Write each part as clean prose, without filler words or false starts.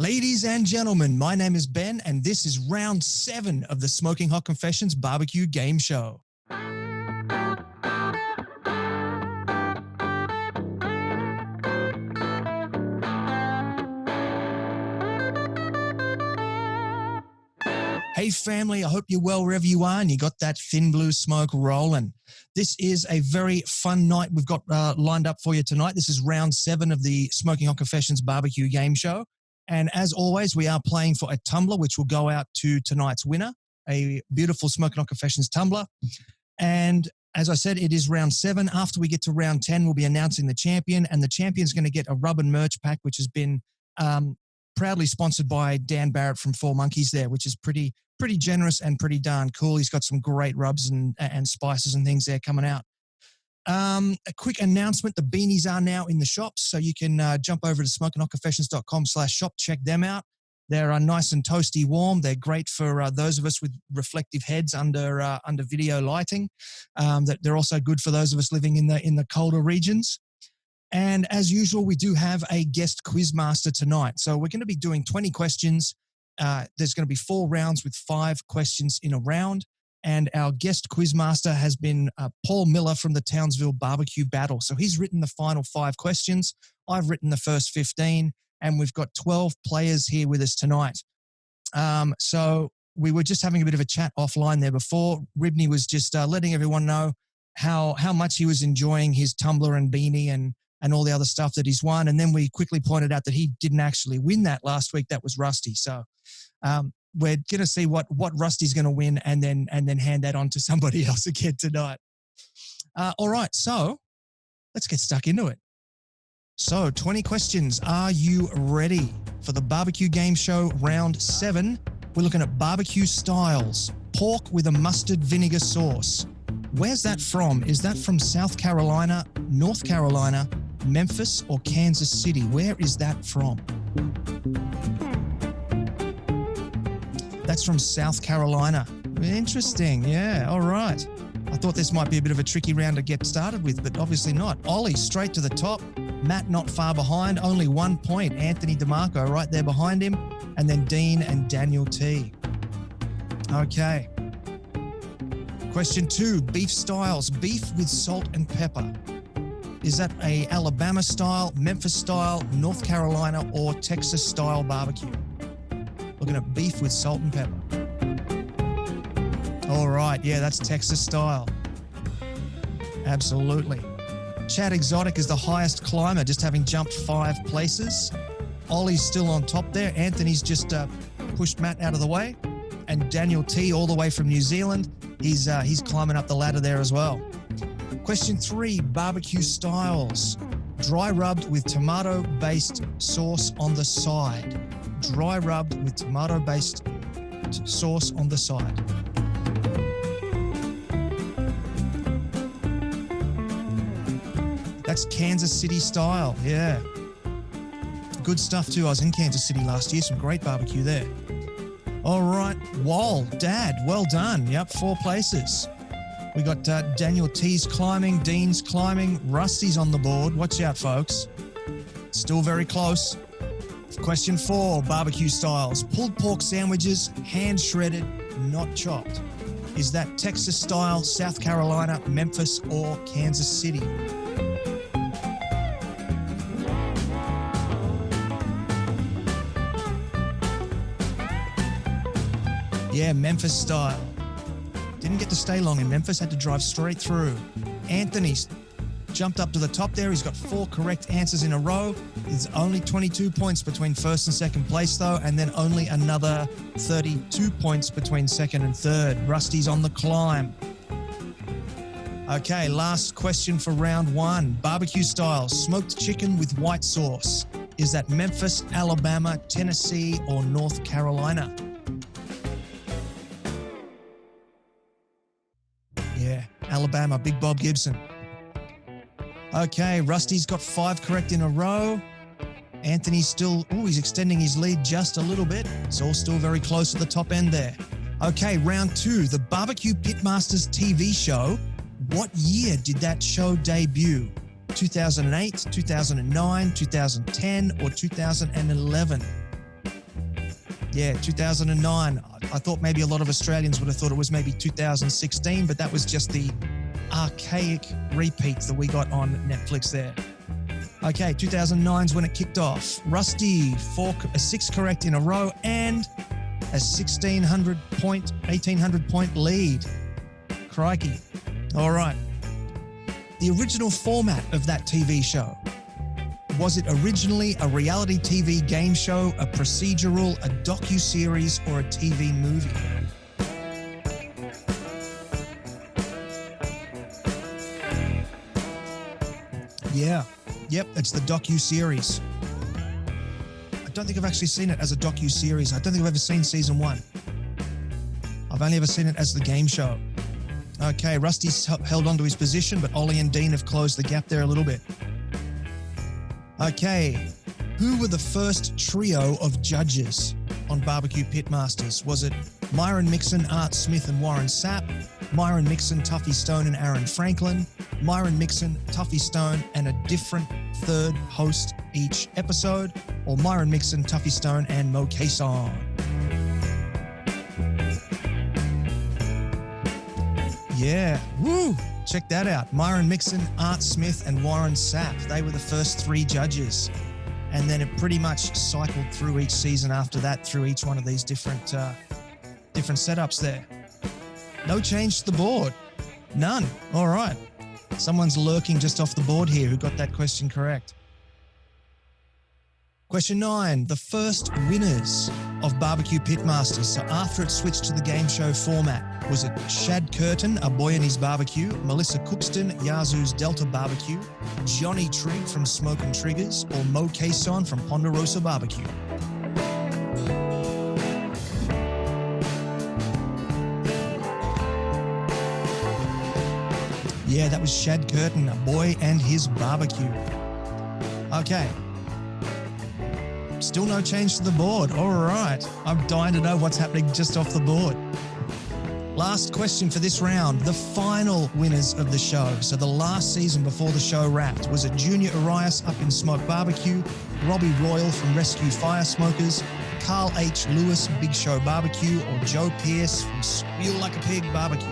Ladies and gentlemen, my name is Ben, and this is round 7 of the Smoking Hot Confessions BBQ Game Show. Hey family, I hope you're well wherever you are and you got that thin blue smoke rolling. This is a very fun night we've got lined up for you tonight. This is round 7 of the Smoking Hot Confessions BBQ Game Show. And as always, we are playing for a tumbler, which will go out to tonight's winner, a beautiful Smoking Hot Confessions tumbler. And as I said, it is round 7. After we get to round 10, we'll be announcing the champion, and the champion's going to get a rub and merch pack, which has been proudly sponsored by Dan Barrett from Four Monkeys there, which is pretty generous and pretty darn cool. He's got some great rubs and spices and things there coming out. A quick announcement, the beanies are now in the shops, so you can jump over to smokinghotconfessions.com/shop, check them out. They're nice and toasty warm. They're great for those of us with reflective heads under video lighting. They're also good for those of us living in the colder regions. And as usual, we do have a guest quizmaster tonight. So we're going to be doing 20 questions. There's going to be 4 rounds with 5 questions in a round. And our guest quizmaster has been Paul Miller from the Townsville BBQ Battle. So he's written the final 5 questions. I've written the first 15. And we've got 12 players here with us tonight. So we were just having a bit of a chat offline there before. Ribney was just letting everyone know how much he was enjoying his tumbler and beanie and all the other stuff that he's won. And then we quickly pointed out that he didn't actually win that last week. That was Rusty. So we're going to see what Rusty's going to win and then hand that on to somebody else again tonight. All right, so let's get stuck into it. So 20 questions. Are you ready for the BBQ Game Show round 7? We're looking at barbecue styles. Pork with a mustard vinegar sauce. Where's that from? Is that from South Carolina, North Carolina, Memphis, or Kansas City? Where is that from? That's from South Carolina. Interesting. Yeah, all right. I thought this might be a bit of a tricky round to get started with, but obviously not. Ollie straight to the top. Matt not far behind, only 1 point. Anthony DeMarco right there behind him. And then Dean and Daniel T. Okay. Question 2, beef styles. Beef with salt and pepper. Is that a Alabama style, Memphis style, North Carolina, or Texas style barbecue? Looking at beef with salt and pepper. All right, yeah, that's Texas style. Absolutely. Chad Exotic is the highest climber, just having jumped 5 places. Ollie's still on top there. Anthony's just pushed Matt out of the way. And Daniel T, all the way from New Zealand, he's climbing up the ladder there as well. Question 3, barbecue styles. Dry rubbed with tomato-based sauce on the side. Dry rubbed with tomato-based sauce on the side. That's Kansas City style, yeah. Good stuff too. I was in Kansas City last year. Some great barbecue there. All right, Wall, Dad, well done. Yep, 4 places. We got Daniel T's climbing, Dean's climbing, Rusty's on the board. Watch out, folks. Still very close. Question 4, barbecue styles. Pulled pork sandwiches, hand shredded, not chopped. Is that Texas style, South Carolina, Memphis, or Kansas City? Yeah, Memphis style. Didn't get to stay long in Memphis, had to drive straight through. Anthony's jumped up to the top there. He's got 4 correct answers in a row. There's only 22 points between first and second place though, and then only another 32 points between second and third. Rusty's on the climb. Okay, last question for round 1. Barbecue style, smoked chicken with white sauce. Is that Memphis, Alabama, Tennessee, or North Carolina? Yeah, Alabama, Big Bob Gibson. Okay, Rusty's got 5 correct in a row. Anthony's still, he's extending his lead just a little bit. It's all still very close at the top end there. Okay, round 2, the BBQ Pitmasters TV Show. What year did that show debut? 2008, 2009, 2010, or 2011? Yeah, 2009. I thought maybe a lot of Australians would have thought it was maybe 2016, but that was just the archaic repeat that we got on Netflix there. Okay, 2009 is when it kicked off. Rusty, 6 correct in a row and a 1800 point lead. Crikey. All right. The original format of that TV show. Was it originally a reality TV game show, a procedural, a docu-series, or a TV movie? Yeah. Yep, it's the docu-series. I don't think I've actually seen it as a docu-series. I don't think I've ever seen season 1. I've only ever seen it as the game show. Okay, Rusty's held onto his position, but Ollie and Dean have closed the gap there a little bit. Okay, who were the first trio of judges on BBQ Pitmasters? Was it Myron Mixon, Art Smith and Warren Sapp, Myron Mixon, Tuffy Stone and Aaron Franklin, Myron Mixon, Tuffy Stone and a different third host each episode, or Myron Mixon, Tuffy Stone and Mo Cason? Yeah, woo! Check that out. Myron Mixon, Art Smith and Warren Sapp. They were the first 3 judges. And then it pretty much cycled through each season after that, through each one of these different setups there. No change to the board. None. All right. Someone's lurking just off the board here who got that question correct. Question 9, the first winners of BBQ Pitmasters. So after it switched to the game show format, was it Shad Curtin, A Boy and His Barbecue, Melissa Cookston, Yazoo's Delta Barbecue, Johnny Trigg from Smoke and Triggers, or Mo Cason from Ponderosa Barbecue? Yeah, that was Shad Curtin, A Boy and His Barbecue. Okay. Still no change to the board. All right. I'm dying to know what's happening just off the board. Last question for this round. The final winners of the show. So the last season before the show wrapped. Was it Junior Arias up in Smoke Barbecue, Robbie Royal from Rescue Fire Smokers, Carl H. Lewis, Big Show Barbecue, or Joe Pierce from Squeal Like a Pig Barbecue?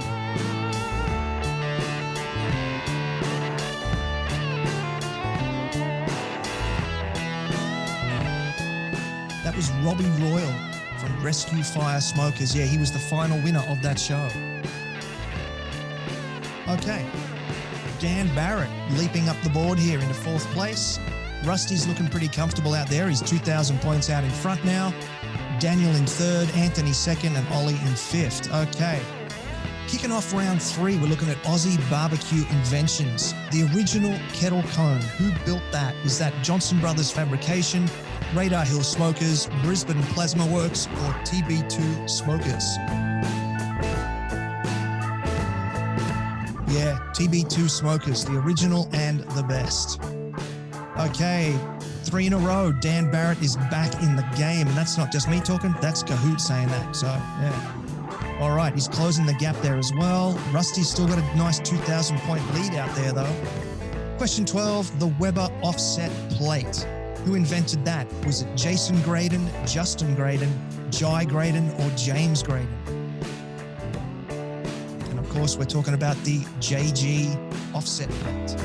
That was Robbie Royal from Rescue Fire Smokers. Yeah, he was the final winner of that show. Okay. Dan Barrett leaping up the board here into 4th place. Rusty's looking pretty comfortable out there. He's 2,000 points out in front now. Daniel in 3rd, Anthony 2nd, and Ollie in 5th. Okay. Kicking off round 3, we're looking at Aussie Barbecue Inventions. The original Kettle Kone. Who built that? Is that Johnson Brothers Fabrication, Radar Hill Smokers, Brisbane Plasma Works, or TB2 Smokers? Yeah, TB2 Smokers, the original and the best. Okay, 3 in a row. Dan Barrett is back in the game, and that's not just me talking, that's Kahoot saying that, so yeah. All right, he's closing the gap there as well. Rusty's still got a nice 2,000 point lead out there though. Question 12, the Weber offset plate. Who invented that? Was it Jason Graydon, Justin Graydon, Jai Graydon, or James Graydon? And of course, we're talking about the JG offset plate.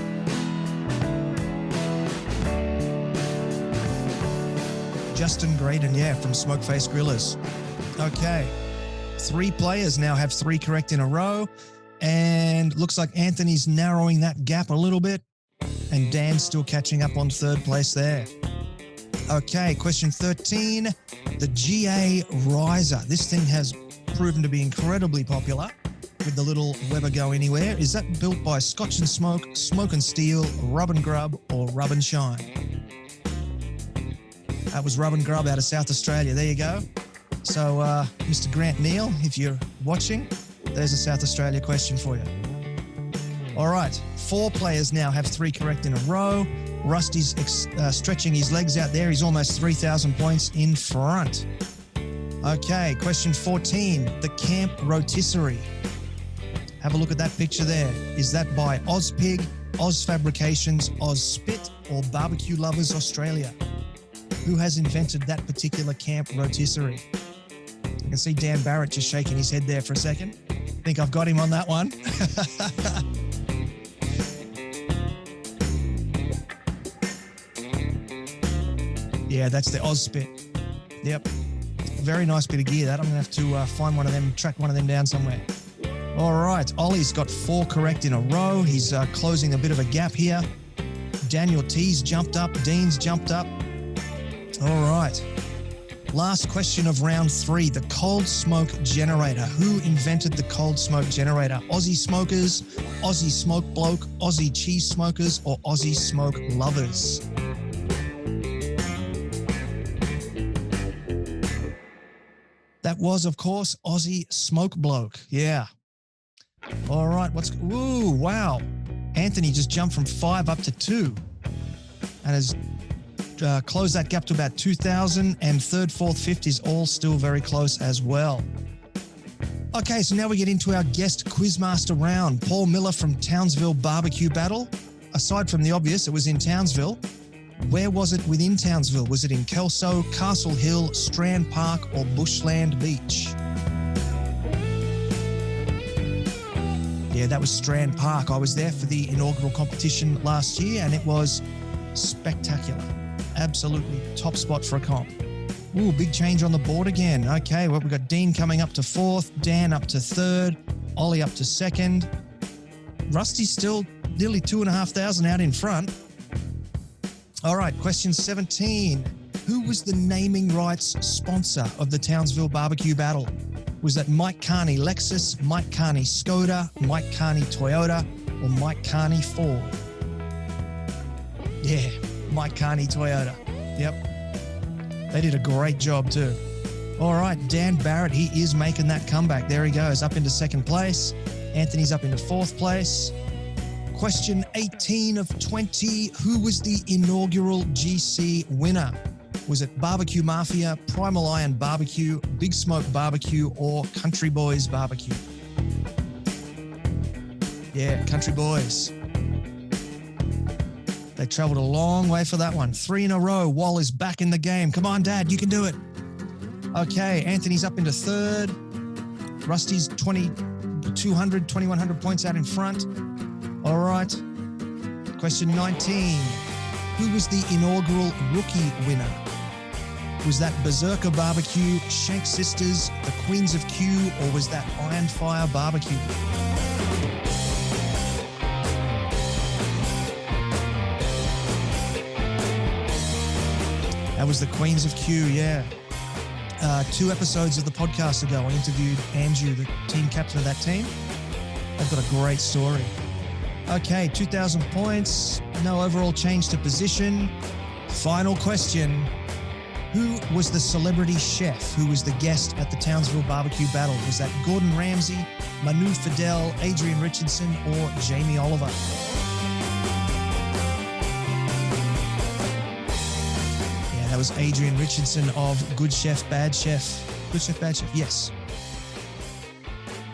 Justin Graydon, yeah, from Smokeface Grillers. Okay, 3 players now have 3 correct in a row, and looks like Anthony's narrowing that gap a little bit, and Dan's still catching up on 3rd place there. Okay, question 13, the GA Riser. This thing has proven to be incredibly popular with the little Weber Go Anywhere. Is that built by Scotch and Smoke, Smoke and Steel, Rub and Grub, or Rub and Shine? That was Rub and Grub out of South Australia. There you go. So, Mr. Grant Neal, if you're watching, there's a South Australia question for you. All right, 4 players now have 3 correct in a row. Rusty's stretching his legs out there. He's almost 3,000 points in front. Okay, question 14, the Camp Rotisserie. Have a look at that picture there. Is that by Ozpig, Oz Fabrications, Oz Spit, or Barbecue Lovers Australia? Who has invented that particular Camp Rotisserie? I can see Dan Barrett just shaking his head there for a second. I think I've got him on that one. Yeah, that's the Oz Spit. Yep. Very nice bit of gear, that. I'm going to have to find one of them, track one of them down somewhere. All right. Ollie's got 4 correct in a row. He's closing a bit of a gap here. Daniel T's jumped up. Dean's jumped up. All right. Last question of round 3, the cold smoke generator. Who invented the cold smoke generator? Aussie smokers, Aussie smoke bloke, Aussie cheese smokers, or Aussie smoke lovers? That was, of course, Aussie smoke bloke. Yeah. All right. Ooh, wow. Anthony just jumped from 5 up to 2 and has closed that gap to about 2,000, and third, fourth, fifth is all still very close as well. Okay, so now we get into our guest Quizmaster round. Paul Miller from Townsville BBQ Battle. Aside from the obvious, it was in Townsville. Where was it within Townsville? Was it in Kelso, Castle Hill, Strand Park, or Bushland Beach? Yeah, that was Strand Park. I was there for the inaugural competition last year, and it was spectacular. Absolutely top spot for a comp. Ooh, big change on the board again. Okay, well, we've got Dean coming up to 4th, Dan up to 3rd, Ollie up to 2nd. Rusty's still nearly 2,500 out in front. All right, question 17. Who was the naming rights sponsor of the Townsville BBQ Battle? Was that Mike Carney Lexus, Mike Carney Skoda, Mike Carney Toyota, or Mike Carney Ford? Yeah, Mike Carney Toyota. Yep. They did a great job too. All right, Dan Barrett, he is making that comeback. There he goes, up into 2nd place. Anthony's up into 4th place. Question 18 of 20. Who was the inaugural GC winner? Was it Barbecue Mafia, Primal Iron Barbecue, Big Smoke Barbecue, or Country Boys Barbecue? Yeah, Country Boys. They traveled a long way for that one. 3 in a row. Wall is back in the game. Come on, Dad, you can do it. Okay, Anthony's up into 3rd. Rusty's 2,200, 2,100 points out in front. All right. Question 19. Who was the inaugural rookie winner? Was that Berserker Barbecue, Shank Sisters, the Queens of Q, or was that Iron Fire Barbecue? That was the Queens of Q, yeah. 2 episodes of the podcast ago, I interviewed Andrew, the team captain of that team. They've got a great story. Okay, 2,000 points. No overall change to position. Final question. Who was the celebrity chef who was the guest at the Townsville BBQ Battle? Was that Gordon Ramsay, Manu Fidel, Adrian Richardson, or Jamie Oliver? Yeah, that was Adrian Richardson of Good Chef, Bad Chef. Good Chef, Bad Chef, yes.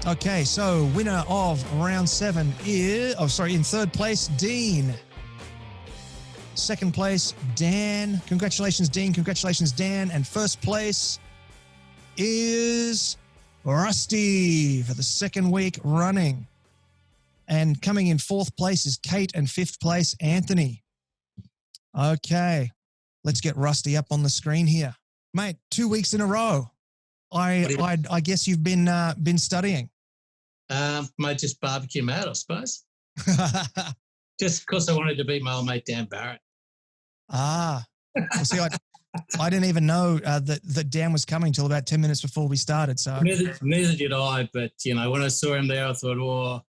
Okay, so winner of round 7 is, in 3rd place, Dean. 2nd place, Dan. Congratulations, Dean. Congratulations, Dan. And 1st place is Rusty for the 2nd week running. And coming in 4th place is Kate, and 5th place, Anthony. Okay, let's get Rusty up on the screen here. Mate, 2 weeks in a row. I guess you've been studying. Mate, just barbecue mad, I suppose. Just because I wanted to beat my old mate Dan Barrett. Ah, well, see, I didn't even know that Dan was coming till about 10 minutes before we started. So neither did I. But when I saw him there, I thought, oh,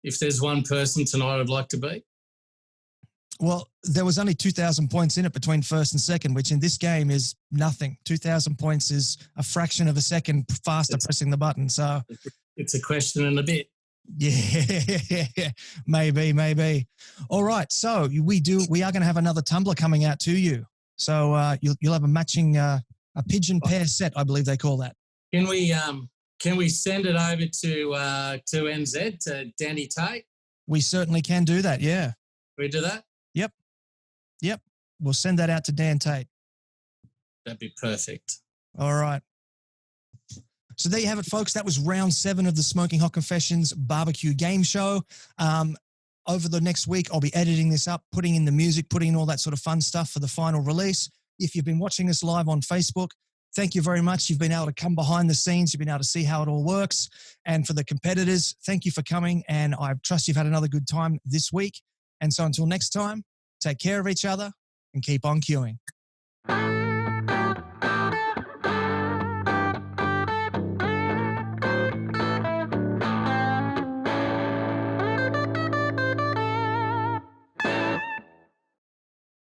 if there's one person tonight I'd like to beat. Well, there was only 2,000 points in it between 1st and 2nd, which in this game is nothing. 2,000 points is a fraction of a second faster pressing the button. So it's a question and a bit. Yeah, maybe. All right. So we are going to have another tumbler coming out to you. So you'll have a matching a pigeon pair set, I believe they call that. Can we send it over to NZ, to Danny Tate? We certainly can do that. Yeah. We do that? Yep. We'll send that out to Dan Tate. That'd be perfect. All right. So there you have it, folks. That was round 7 of the Smoking Hot Confessions barbecue game show. Over the next week, I'll be editing this up, putting in the music, putting in all that sort of fun stuff for the final release. If you've been watching us live on Facebook, thank you very much. You've been able to come behind the scenes. You've been able to see how it all works. And for the competitors, thank you for coming. And I trust you've had another good time this week. And so until next time, take care of each other and keep on queuing.